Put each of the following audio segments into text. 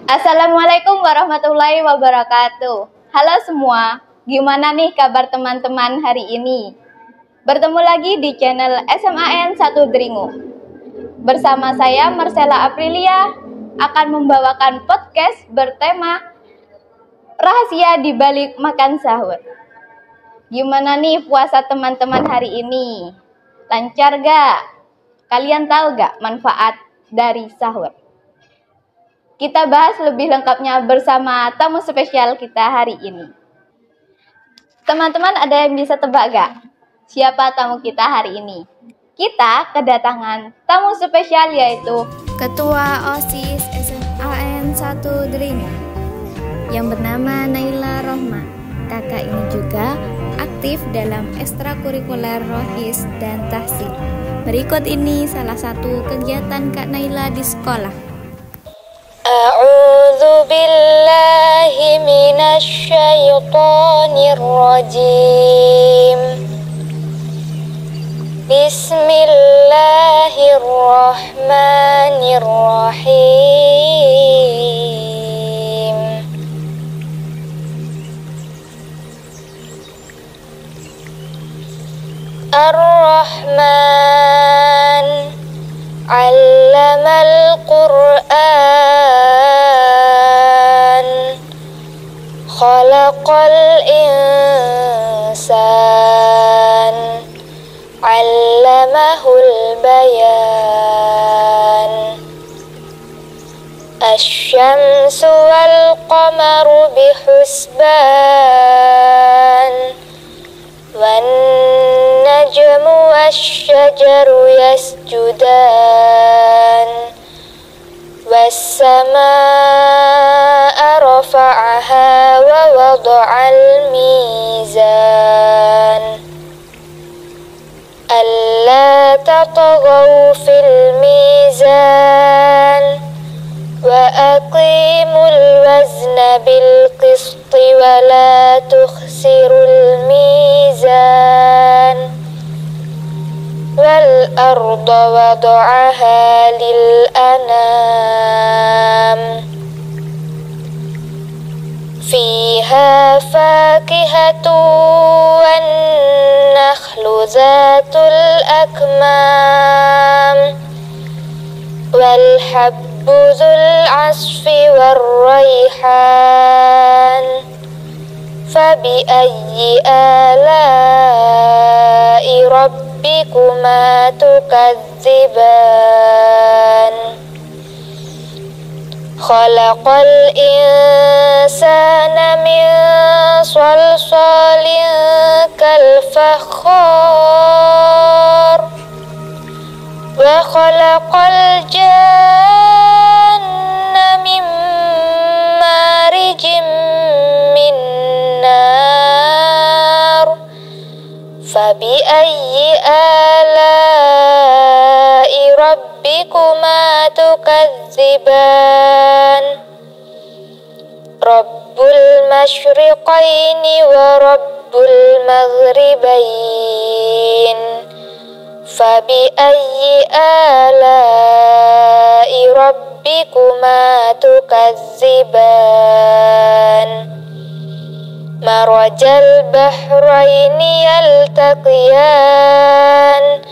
Assalamualaikum warahmatullahi wabarakatuh. Halo semua, gimana nih kabar teman-teman hari ini? Bertemu lagi di channel SMAN 1 Dringu. Bersama saya Marcella Aprilia akan membawakan podcast bertema Rahasia di Balik Makan Sahur. Gimana nih puasa teman-teman hari ini? Lancar gak? Kalian tahu gak manfaat dari sahur? Kita bahas lebih lengkapnya bersama tamu spesial kita hari ini. Teman-teman, ada yang bisa tebak gak? Siapa tamu kita hari ini? Kita kedatangan tamu spesial yaitu Ketua OSIS SMAN 1 Dringu yang bernama Naila Rohma. Kakak ini juga aktif dalam ekstrakurikuler Rohis dan Tahsin. Berikut ini salah satu kegiatan Kak Naila di sekolah. A'udzu billahi minasy syaithanir rajim. Bismillahirrahmanirrahim. Ar-Rahman 'allamal Qur'an, khalaqal insan, 'allamahul bayan. Asy-syamsu wal qamaru bihusban, wan najmu wasy-syajaru yasjudan, was-samaa'a rafa'aha wa wada'al mizan, alla tatghaw fil mizan, wa aqimul wazna bil qisti wa la tukhsirul mizan, wal arda wada'aha lil anam, fiha fakihatu wan nakhlu zatul akmam, wal habbu dzul asfi war rayhan, fabi ayyi ala'i rabbikuma tukadziban. Khalaqal insana min salsalin kal fakhar, wa khalaqal janna min marijim min nar, fabi ayyi ala'i rabbikuma tukadziban. Rabbul masyriqaini wa rabbul maghribain, fabi ayyi ala'i rabbikuma tukadziban. Marajal bahraini yaltaqiyan,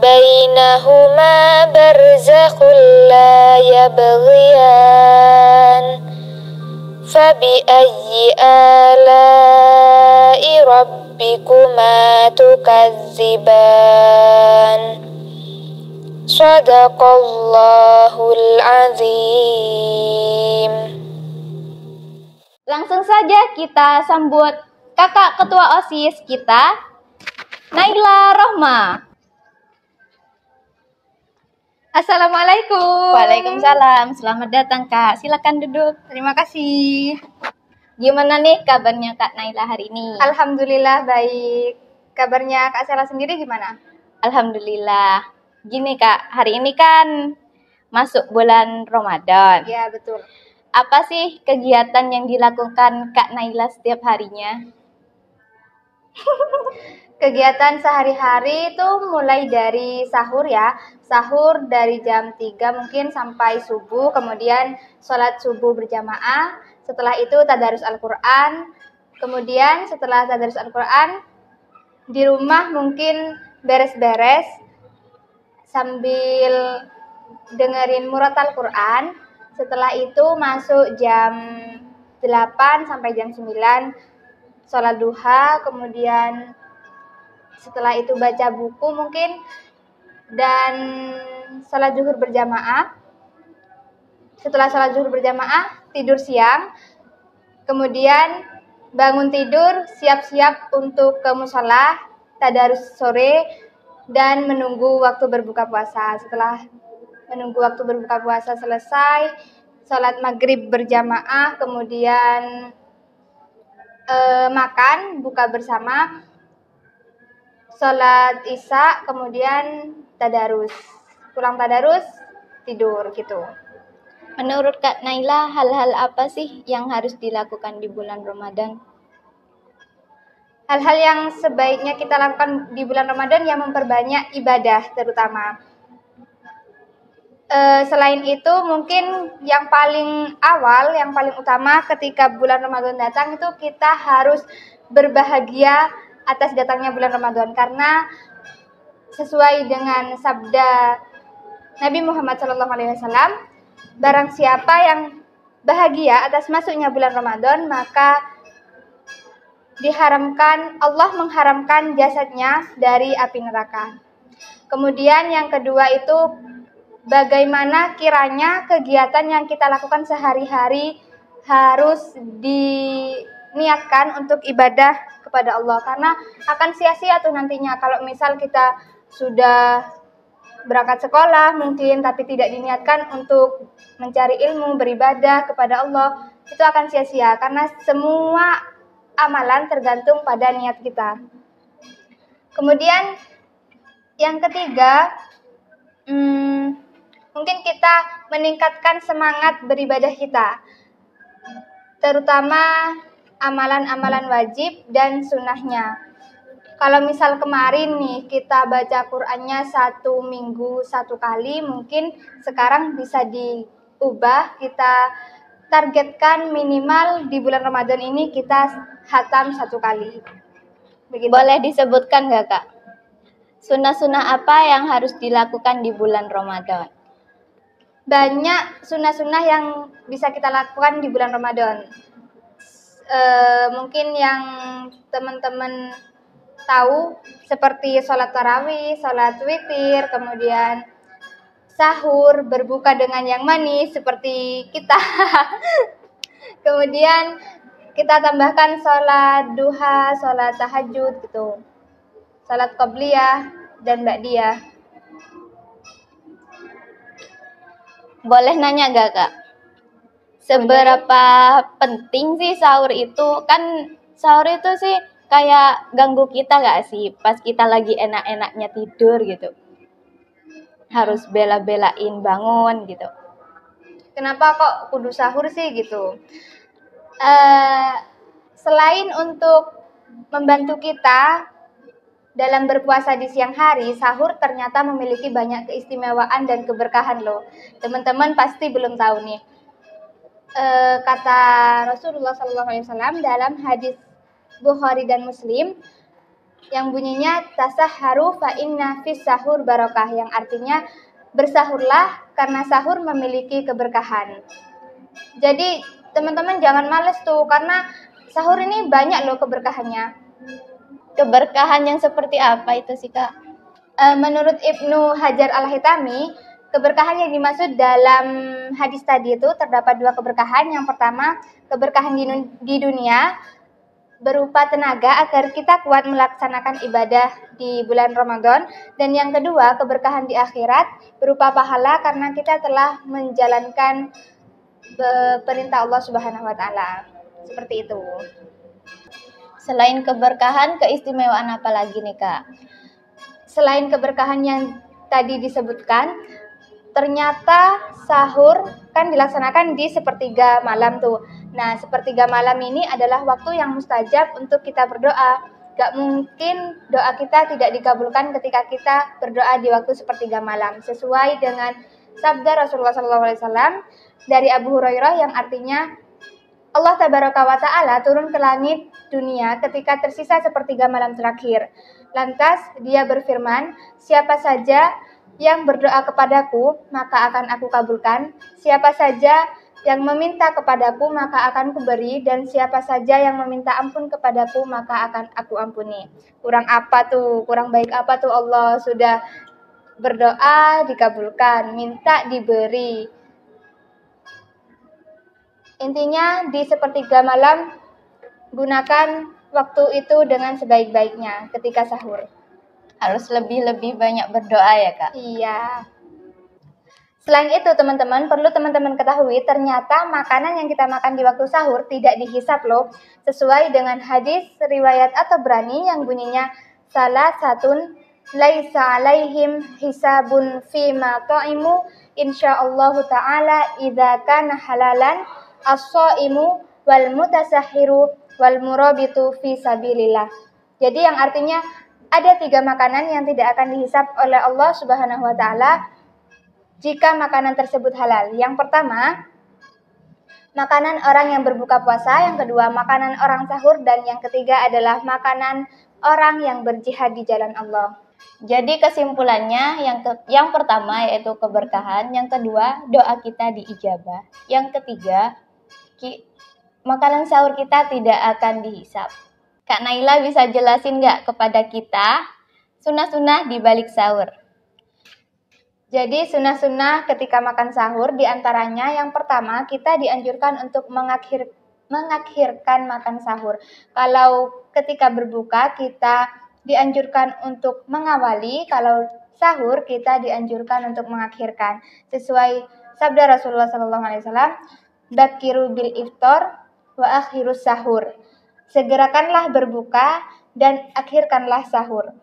bainahuma barzakhun la yabghiyan, fabi ayyi ala'i ربكما تكذبان صدق الله العظيم. Langsung saja kita sambut kakak ketua OSIS kita, Naila Rohma. Assalamualaikum. Waalaikumsalam. Selamat datang Kak. Silakan duduk. Terima kasih. Gimana nih kabarnya Kak Naila hari ini? Alhamdulillah baik. Kabarnya Kak Sela sendiri gimana? Alhamdulillah. Gini Kak, hari ini kan masuk bulan Ramadan. Ya, betul. Apa sih kegiatan yang dilakukan Kak Naila setiap harinya? Kegiatan sehari-hari itu mulai dari sahur ya. Sahur dari jam 3 mungkin sampai subuh, kemudian sholat subuh berjamaah. Setelah itu tadarus Al-Quran. Kemudian setelah tadarus Al-Quran, di rumah mungkin beres-beres sambil dengerin murotal Quran. Setelah itu masuk jam 8 sampai jam 9 sholat duha, kemudian setelah itu baca buku mungkin, dan sholat zuhur berjamaah. Setelah sholat zuhur berjamaah, tidur siang, kemudian bangun tidur, siap-siap untuk ke musola, tadarus sore, dan menunggu waktu berbuka puasa. Setelah menunggu waktu berbuka puasa selesai, sholat maghrib berjamaah, kemudian makan, buka bersama, sholat isya, kemudian tadarus. Pulang tadarus, tidur gitu. Menurut Kak Naila, hal-hal apa sih yang harus dilakukan di bulan Ramadan? Hal-hal yang sebaiknya kita lakukan di bulan Ramadan yang memperbanyak ibadah terutama. Selain itu mungkin yang paling awal, yang paling utama ketika bulan Ramadan datang itu kita harus berbahagia atas datangnya bulan Ramadan, karena sesuai dengan sabda Nabi Muhammad SAW, barang siapa yang bahagia atas masuknya bulan Ramadan, maka Allah mengharamkan jasadnya dari api neraka. Kemudian yang kedua itu, bagaimana kiranya kegiatan yang kita lakukan sehari-hari harus diniatkan untuk ibadah kepada Allah, karena akan sia-sia tuh nantinya kalau misal kita sudah berangkat sekolah mungkin tapi tidak diniatkan untuk mencari ilmu, beribadah kepada Allah, itu akan sia-sia karena semua amalan tergantung pada niat kita. Kemudian yang ketiga, mungkin kita meningkatkan semangat beribadah kita, terutama amalan-amalan wajib dan sunnahnya. Kalau misal kemarin nih kita baca Qur'annya 1 minggu 1 kali, mungkin sekarang bisa diubah, kita targetkan minimal di bulan Ramadan ini kita khatam 1 kali. Begitu. Boleh disebutkan nggak Kak? Sunnah-sunnah apa yang harus dilakukan di bulan Ramadan? Banyak sunnah-sunnah yang bisa kita lakukan di bulan Ramadan. Mungkin yang teman-teman tahu seperti sholat tarawih, sholat witir, kemudian sahur, berbuka dengan yang manis seperti kita. Kemudian kita tambahkan sholat duha, sholat tahajud gitu, sholat qobliyah dan ba'diyah. Boleh nanya gak Kak? Seberapa penting sih sahur itu? Kan sahur itu sih kayak ganggu kita gak sih? Pas kita lagi enak-enaknya tidur gitu. Harus bela-belain bangun gitu. Kenapa kok kudu sahur sih gitu? Selain untuk membantu kita dalam berpuasa di siang hari, sahur ternyata memiliki banyak keistimewaan dan keberkahan loh. Teman-teman pasti belum tahu nih. Kata Rasulullah SAW dalam hadis Bukhari dan Muslim yang bunyinya tasahharu fa inna fis sahur barokah, yang artinya bersahurlah karena sahur memiliki keberkahan. Jadi teman-teman jangan males tuh, karena sahur ini banyak loh keberkahannya. Keberkahan yang seperti apa itu sih, Kak? Menurut Ibnu Hajar Al-Haytami, keberkahan yang dimaksud dalam hadis tadi itu terdapat 2 keberkahan. Yang pertama, keberkahan di dunia berupa tenaga agar kita kuat melaksanakan ibadah di bulan Ramadan. Dan yang kedua, keberkahan di akhirat berupa pahala karena kita telah menjalankan perintah Allah Subhanahu wa taala. Seperti itu. Selain keberkahan, keistimewaan apa lagi nih, Kak? Selain keberkahan yang tadi disebutkan, ternyata sahur kan dilaksanakan di sepertiga malam tuh. Nah, sepertiga malam ini adalah waktu yang mustajab untuk kita berdoa. Gak mungkin doa kita tidak dikabulkan ketika kita berdoa di waktu sepertiga malam. Sesuai dengan sabda Rasulullah SAW dari Abu Hurairah yang artinya, Allah Tabaraka wa Ta'ala turun ke langit dunia ketika tersisa sepertiga malam terakhir. Lantas dia berfirman, siapa saja yang berdoa kepadaku, maka akan aku kabulkan. Siapa saja yang meminta kepadaku, maka akan kuberi. Dan siapa saja yang meminta ampun kepadaku, maka akan aku ampuni. Kurang apa tuh? Kurang baik apa tuh Allah? Sudah berdoa dikabulkan, minta diberi. Intinya di sepertiga malam gunakan waktu itu dengan sebaik-baiknya ketika sahur. Harus lebih banyak berdoa ya, Kak? Iya. Selain itu teman-teman, perlu teman-teman ketahui ternyata makanan yang kita makan di waktu sahur tidak dihisap loh. Sesuai dengan hadis riwayat At-Tabrani yang bunyinya salah satun laisa alaihim hisabun fima ta'imu insyaallah ta'ala idza kana halalan as-shaimu wal mutasahhiru wal murabitu fi sabilillah. Jadi yang artinya ada 3 makanan yang tidak akan dihisap oleh Allah Subhanahu wa taala jika makanan tersebut halal. Yang pertama, makanan orang yang berbuka puasa, yang kedua makanan orang sahur, dan yang ketiga adalah makanan orang yang berjihad di jalan Allah. Jadi kesimpulannya yang pertama yaitu keberkahan, yang kedua doa kita diijabah, yang ketiga makanan sahur kita tidak akan dihisap. Kak Naila bisa jelasin nggak kepada kita sunnah-sunnah di balik sahur? Jadi sunnah-sunnah ketika makan sahur diantaranya yang pertama kita dianjurkan untuk mengakhirkan makan sahur. Kalau ketika berbuka kita dianjurkan untuk mengawali, kalau sahur kita dianjurkan untuk mengakhirkan. Sesuai sabda Rasulullah SAW, bakiru bil iftar wa akhirus sahur. Segerakanlah berbuka dan akhirkanlah sahur.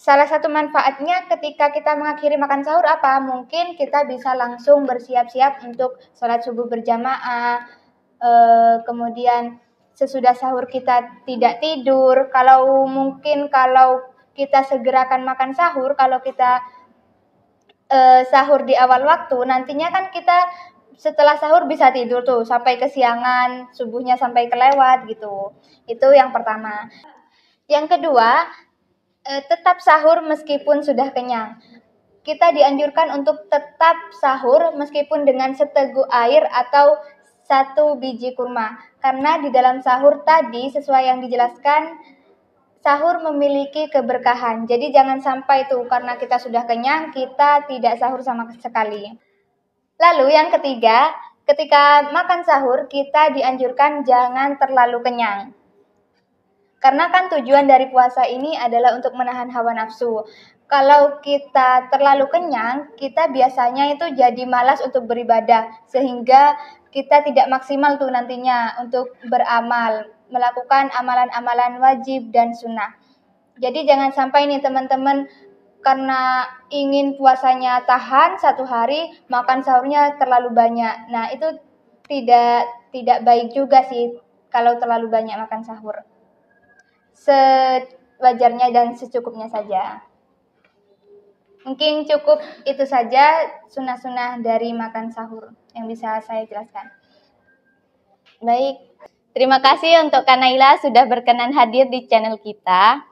Salah satu manfaatnya ketika kita mengakhiri makan sahur apa? Mungkin kita bisa langsung bersiap-siap untuk sholat subuh berjamaah. Kemudian sesudah sahur kita tidak tidur. Kalau kita segerakan makan sahur, kalau kita sahur di awal waktu, nantinya kan kita setelah sahur bisa tidur tuh sampai kesiangan, subuhnya sampai kelewat gitu. Itu yang pertama. Yang kedua, tetap sahur meskipun sudah kenyang. Kita dianjurkan untuk tetap sahur meskipun dengan seteguk air atau 1 biji kurma. Karena di dalam sahur tadi sesuai yang dijelaskan, sahur memiliki keberkahan. Jadi jangan sampai tuh karena kita sudah kenyang, kita tidak sahur sama sekali. Lalu yang ketiga, ketika makan sahur kita dianjurkan jangan terlalu kenyang. Karena kan tujuan dari puasa ini adalah untuk menahan hawa nafsu. Kalau kita terlalu kenyang, kita biasanya itu jadi malas untuk beribadah. Sehingga kita tidak maksimal tuh nantinya untuk beramal, melakukan amalan-amalan wajib dan sunnah. Jadi jangan sampai nih teman-teman karena ingin puasanya tahan 1 hari, makan sahurnya terlalu banyak. Nah, itu tidak baik juga sih kalau terlalu banyak makan sahur. Sewajarnya dan secukupnya saja. Mungkin cukup itu saja sunnah-sunnah dari makan sahur yang bisa saya jelaskan. Baik, terima kasih untuk Kak Naila sudah berkenan hadir di channel kita.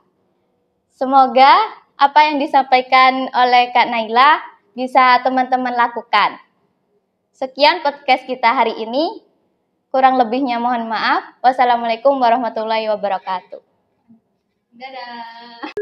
Semoga apa yang disampaikan oleh Kak Naila bisa teman-teman lakukan. Sekian podcast kita hari ini. Kurang lebihnya mohon maaf. Wassalamualaikum warahmatullahi wabarakatuh. Dadah.